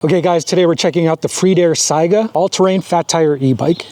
Okay guys, today we're checking out the Freedare Saiga all-terrain fat tire e-bike.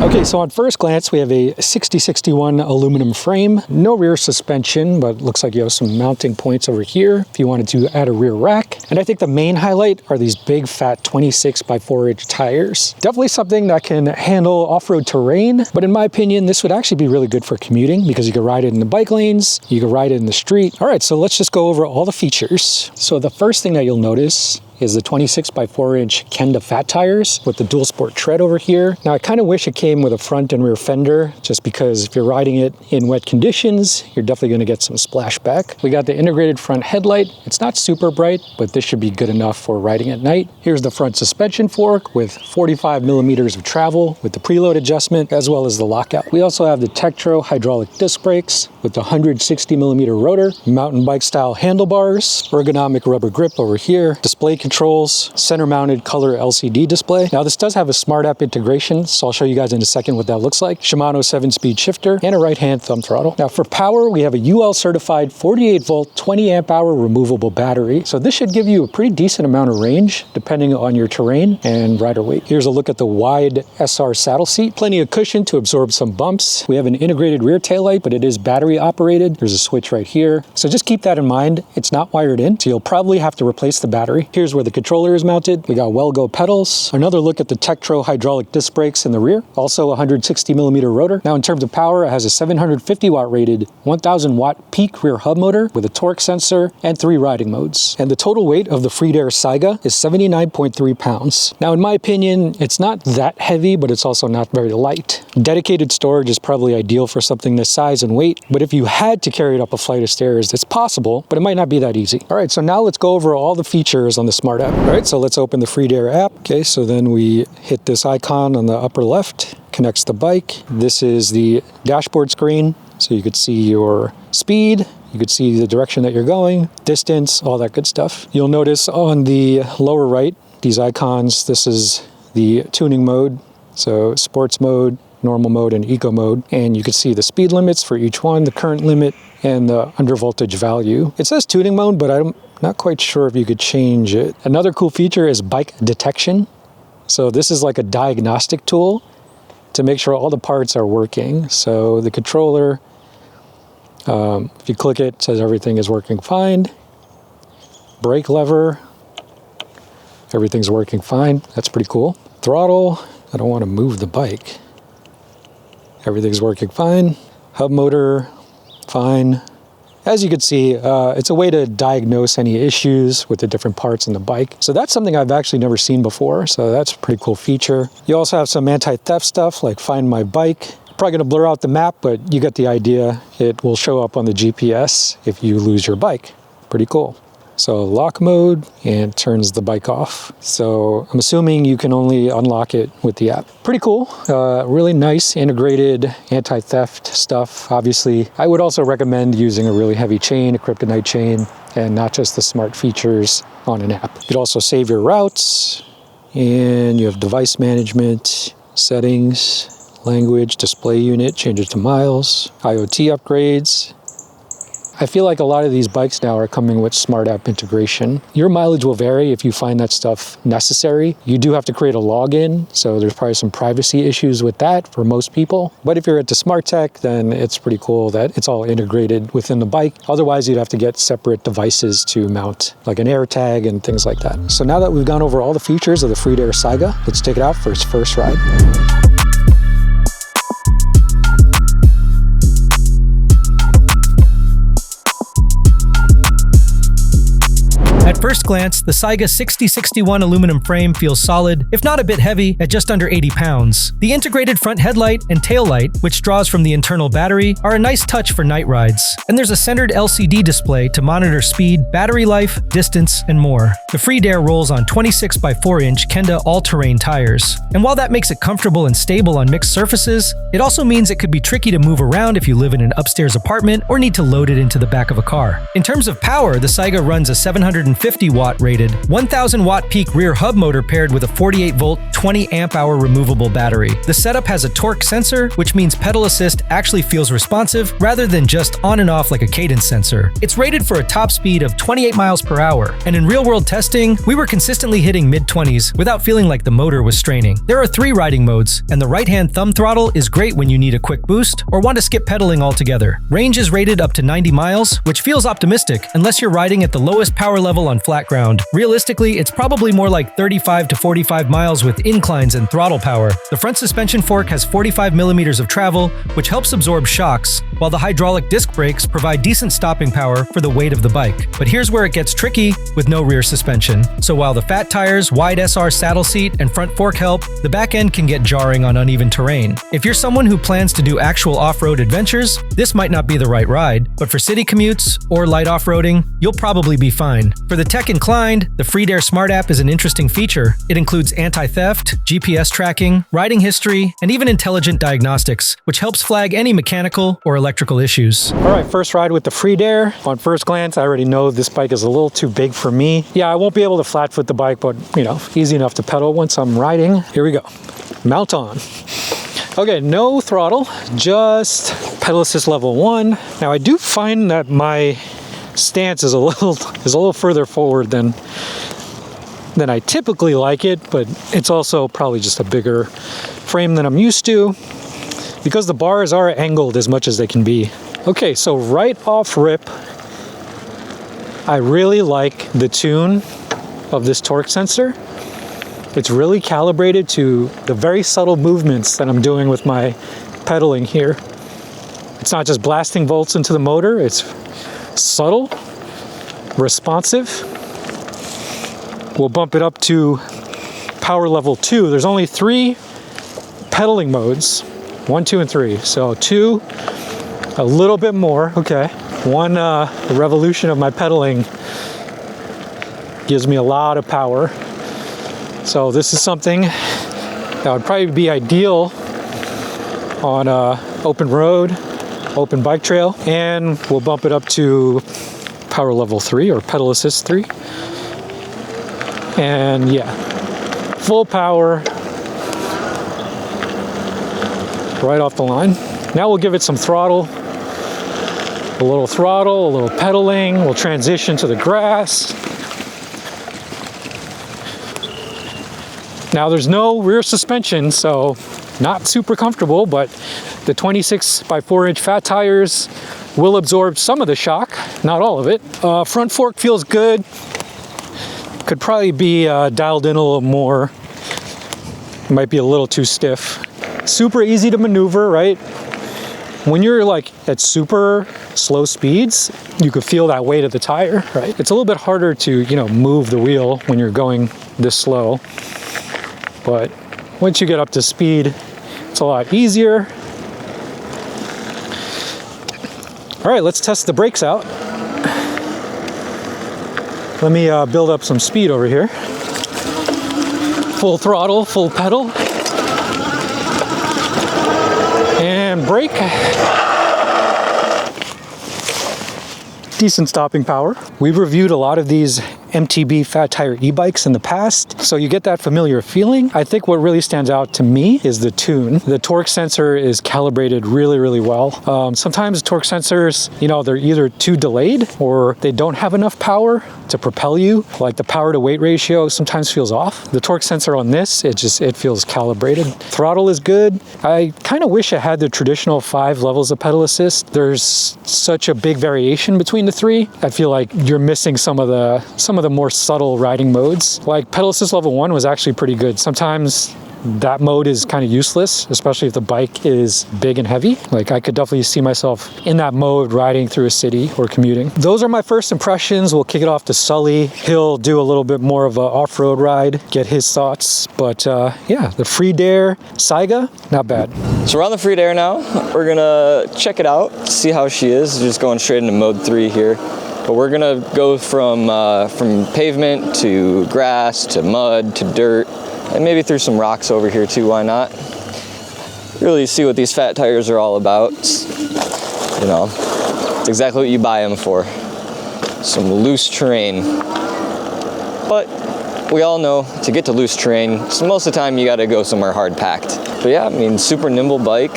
Okay, so on first glance, we have a 6061 aluminum frame, no rear suspension, but looks like you have some mounting points over here if you wanted to add a rear rack. And I think the main highlight are these big fat 26 by 4-inch tires. Definitely something that can handle off-road terrain, but in my opinion, this would actually be really good for commuting because you can ride it in the bike lanes, you can ride it in the street. All right, so let's just go over all the features. So the first thing that you'll notice is the 26 by 4-inch Kenda fat tires with the dual sport tread over here. Now I kind of wish it came with a front and rear fender, just because if you're riding it in wet conditions, you're definitely going to get some splashback. We got the integrated front headlight. It's not super bright, but this should be good enough for riding at night. Here's the front suspension fork with 45 millimeters of travel with the preload adjustment as well as the lockout. We also have the Tektro hydraulic disc brakes with the 160 millimeter rotor, mountain bike style handlebars, ergonomic rubber grip over here, display controls, center mounted color LCD display. Now this does have a smart app integration, so I'll show you guys in a second what that looks like. Shimano 7-speed shifter and a right hand thumb throttle. Now for power, we have a UL certified 48 volt 20 amp hour removable battery. So this should give you a pretty decent amount of range depending on your terrain and rider weight. Here's a look at the wide SR saddle seat. Plenty of cushion to absorb some bumps. We have an integrated rear taillight, but it is battery operated. There's a switch right here. So just keep that in mind. It's not wired in, so you'll probably have to replace the battery. Here's where the controller is mounted. We got Wellgo pedals. Another look at the Tektro hydraulic disc brakes in the rear. Also 160 millimeter rotor. Now in terms of power, it has a 750 watt rated 1000 watt peak rear hub motor with a torque sensor and 3 riding modes. And the total weight of the Freedare Saiga is 79.3 pounds. Now in my opinion, it's not that heavy, but it's also not very light. Dedicated storage is probably ideal for something this size and weight, but if you had to carry it up a flight of stairs, it's possible, but it might not be that easy. All right, so now let's go over all the features on the smart app. All right, so let's open the Freedare app. Okay, so then we hit this icon on the upper left, connects the bike. This is the dashboard screen, so you could see your speed, you could see the direction that you're going, distance, all that good stuff. You'll notice on the lower right, these icons, this is the tuning mode, so sports mode, normal mode, and eco mode. And you can see the speed limits for each one, the current limit, and the under voltage value. It says tuning mode, but I'm not quite sure if you could change it. Another cool feature is bike detection. So this is like a diagnostic tool to make sure all the parts are working. So the controller, if you click it, it says everything is working fine. Brake lever, everything's working fine. That's pretty cool. Throttle, I don't want to move the bike. Everything's working fine. Hub motor, fine. As you can see, it's a way to diagnose any issues with the different parts in the bike. So that's something I've actually never seen before. So that's a pretty cool feature. You also have some anti-theft stuff like Find My Bike. Probably gonna blur out the map, but you get the idea. It will show up on the GPS if you lose your bike. Pretty cool. So lock mode, and turns the bike off. So I'm assuming you can only unlock it with the app. Pretty cool, really nice integrated anti-theft stuff. Obviously, I would also recommend using a really heavy chain, a kryptonite chain, and not just the smart features on an app. You could also save your routes, and you have device management, settings, language, display unit, change it to miles, IoT upgrades. I feel like a lot of these bikes now are coming with smart app integration. Your mileage will vary if you find that stuff necessary. You do have to create a login, so there's probably some privacy issues with that for most people. But if you're into smart tech, then it's pretty cool that it's all integrated within the bike. Otherwise, you'd have to get separate devices to mount, like an AirTag and things like that. So now that we've gone over all the features of the Freedare Saiga, let's take it out for its first ride. At first glance, the Saiga 6061 aluminum frame feels solid, if not a bit heavy, at just under 80 pounds. The integrated front headlight and tail light, which draws from the internal battery, are a nice touch for night rides. And there's a centered LCD display to monitor speed, battery life, distance, and more. The Freedare rolls on 26 by 4-inch Kenda all-terrain tires. And while that makes it comfortable and stable on mixed surfaces, it also means it could be tricky to move around if you live in an upstairs apartment or need to load it into the back of a car. In terms of power, the Saiga runs a 750 150 watt rated, 1000 watt peak rear hub motor paired with a 48 volt, 20 amp hour removable battery. The setup has a torque sensor, which means pedal assist actually feels responsive rather than just on and off like a cadence sensor. It's rated for a top speed of 28 miles per hour, and in real-world testing, we were consistently hitting mid-20s without feeling like the motor was straining. There are 3 riding modes, and the right-hand thumb throttle is great when you need a quick boost or want to skip pedaling altogether. Range is rated up to 90 miles, which feels optimistic unless you're riding at the lowest power level on flat ground. Realistically, it's probably more like 35 to 45 miles with inclines and throttle power. The front suspension fork has 45 millimeters of travel, which helps absorb shocks, while the hydraulic disc brakes provide decent stopping power for the weight of the bike. But here's where it gets tricky with no rear suspension. So while the fat tires, wide SR saddle seat, and front fork help, the back end can get jarring on uneven terrain. If you're someone who plans to do actual off-road adventures, this might not be the right ride, but for city commutes or light off-roading, you'll probably be fine. For the tech inclined, the Freedare Smart App is an interesting feature. It includes anti-theft, GPS tracking, riding history, and even intelligent diagnostics, which helps flag any mechanical or electrical issues. All right, first ride with the Freedare. On first glance, I already know this bike is a little too big for me. Yeah, I won't be able to flat foot the bike, but easy enough to pedal once I'm riding. Here we go. Mount on. Okay, no throttle, just pedal assist level 1. Now I do find that my stance is a little further forward than I typically like it, but it's also probably just a bigger frame than I'm used to because the bars are angled as much as they can be. Okay, so right off rip, I really like the tune of this torque sensor. It's really calibrated to the very subtle movements that I'm doing with my pedaling here. It's not just blasting volts into the motor, it's subtle, responsive. We'll bump it up to power level 2. There's only 3 pedaling modes, 1, 2, and 3. So 2, a little bit more, okay. 1 revolution of my pedaling gives me a lot of power. So this is something that would probably be ideal on open road, open bike trail, and we'll bump it up to power level 3 or pedal assist 3. And yeah, full power right off the line. Now we'll give it some throttle, a little pedaling. We'll transition to the grass. Now there's no rear suspension, so not super comfortable, but the 26 by 4 inch fat tires will absorb some of the shock, not all of it. Front fork feels good. Could probably be dialed in a little more. Might be a little too stiff. Super easy to maneuver, right? When you're like at super slow speeds, you could feel that weight of the tire, right? It's a little bit harder to, move the wheel when you're going this slow. But once you get up to speed, it's a lot easier. All right, let's test the brakes out. Let me build up some speed over here. Full throttle, full pedal. And brake. Decent stopping power. We've reviewed a lot of these MTB fat tire e-bikes in the past, so you get that familiar feeling. I think what really stands out to me is the tune. The torque sensor is calibrated really, really well. Sometimes torque sensors, they're either too delayed or they don't have enough power to propel you. Like the power to weight ratio sometimes feels off. The torque sensor on this, it feels calibrated. Throttle is good. I kind of wish I had the traditional 5 levels of pedal assist. There's such a big variation between the 3. I feel like you're missing some of the more subtle riding modes. Like pedal assist level 1 was actually pretty good. Sometimes that mode is kind of useless, especially if the bike is big and heavy. Like I could definitely see myself in that mode riding through a city or commuting. Those are my first impressions. We'll kick it off to Sully. He'll do a little bit more of an off-road ride, get his thoughts. But yeah, the Freedare Saiga, not bad. So we're on the Freedare now. We're gonna check it out, see how she is. Just going straight into mode 3 here. But we're gonna go from pavement to grass to mud to dirt, and maybe through some rocks over here too, why not? Really see what these fat tires are all about. It's exactly what you buy them for. Some loose terrain. but we all know to get to loose terrain, so most of the time you gotta go somewhere hard packed. But yeah, I mean, super nimble bike.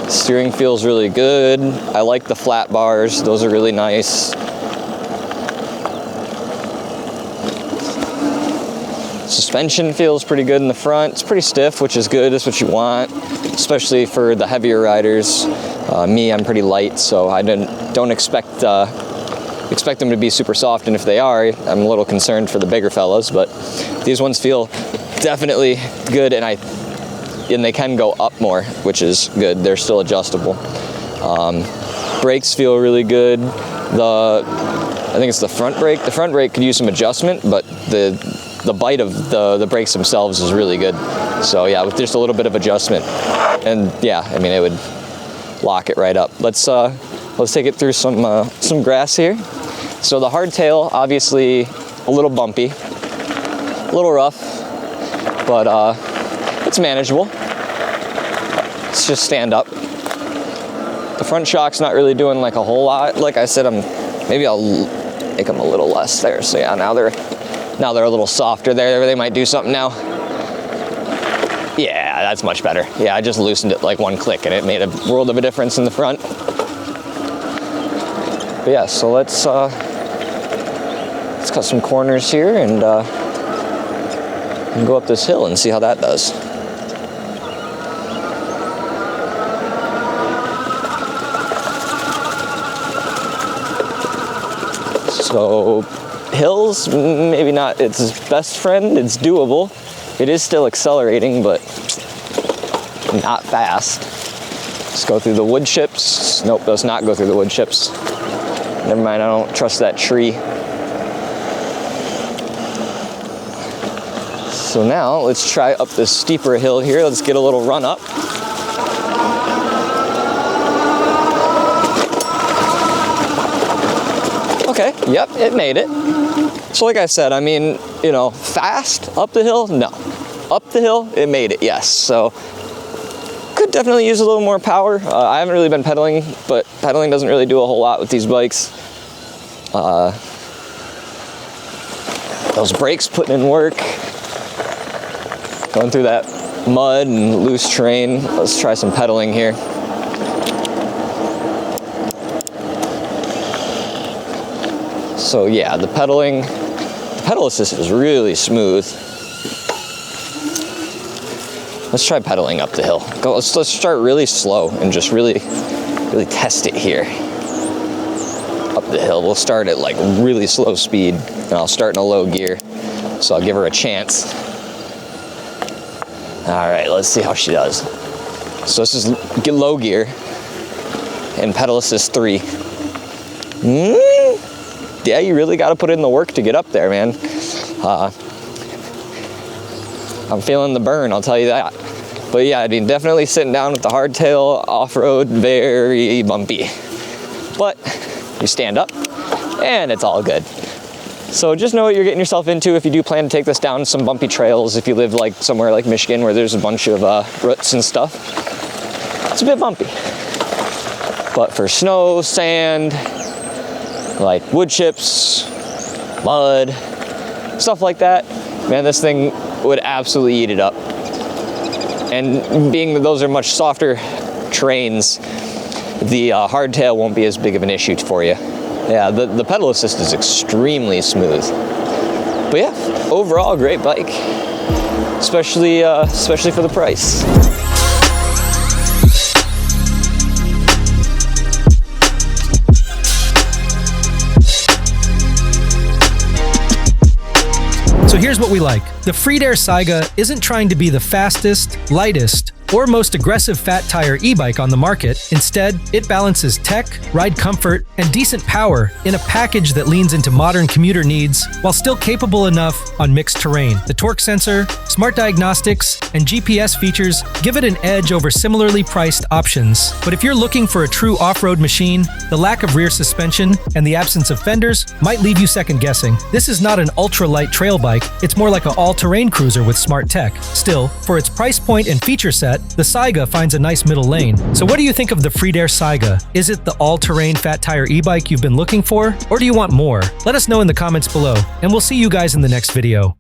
Steering feels really good. I like the flat bars, those are really nice. Suspension feels pretty good in the front. It's pretty stiff, which is good. That's what you want, especially for the heavier riders. Me, I'm pretty light, so I don't expect them to be super soft, and if they are, I'm a little concerned for the bigger fellas, but these ones feel definitely good, and they can go up more, which is good. They're still adjustable. Brakes feel really good. I think it's the front brake. The front brake could use some adjustment, but the bite of the brakes themselves is really good. So yeah, with just a little bit of adjustment, and yeah, I mean, it would lock it right up. Let's take it through some grass here. So the hardtail, obviously a little bumpy, a little rough, but it's manageable. Let's just stand up. The front shock's not really doing like a whole lot. Like I said, maybe I'll make them a little less there. So yeah, now they're a little softer there. They might do something now. Yeah, that's much better. Yeah, I just loosened it like one click and it made a world of a difference in the front. But yeah, so let's cut some corners here and go up this hill and see how that does. So hills, maybe not its best friend. It's doable. It is still accelerating, but not fast. Let's go through the wood chips. Nope, does not go through the wood chips. Never mind, I don't trust that tree. So now let's try up this steeper hill here. Let's get a little run up. Okay, yep, it made it. So like I said, I mean, you know, fast up the hill? No. Up the hill, it made it, yes. So could definitely use a little more power. I haven't really been pedaling, but pedaling doesn't really do a whole lot with these bikes. Those brakes putting in work. Going through that mud and loose terrain. Let's try some pedaling here. So yeah, the pedal assist is really smooth. Let's try pedaling up the hill. Let's start really slow and just really test it here. Up the hill, we'll start at like really slow speed, and I'll start in a low gear, so I'll give her a chance. All right, let's see how she does. So this is low gear and pedal assist 3. Yeah, you really got to put in the work to get up there, man. I'm feeling the burn, I'll tell you that. But yeah, I mean, definitely sitting down with the hardtail off-road, very bumpy. But you stand up and it's all good. So just know what you're getting yourself into if you do plan to take this down some bumpy trails. If you live like somewhere like Michigan where there's a bunch of roots and stuff, it's a bit bumpy. But for snow, sand, like wood chips, mud, stuff like that, man, this thing would absolutely eat it up. And being that those are much softer terrains, the hardtail won't be as big of an issue for you. Yeah, the pedal assist is extremely smooth. But yeah, overall, great bike, especially for the price. So here's what we like. The Freedare Saiga isn't trying to be the fastest, lightest, or most aggressive fat tire e-bike on the market. Instead, it balances tech, ride comfort, and decent power in a package that leans into modern commuter needs while still capable enough on mixed terrain. The torque sensor, smart diagnostics, and GPS features give it an edge over similarly priced options. But if you're looking for a true off-road machine, the lack of rear suspension and the absence of fenders might leave you second-guessing. This is not an ultra-light trail bike, it's more like an all-terrain cruiser with smart tech. Still, for its price point and feature set, But the Saiga finds a nice middle lane. So what do you think of the Freedare Saiga? Is it the all-terrain fat tire e-bike you've been looking for? Or do you want more? Let us know in the comments below, and we'll see you guys in the next video.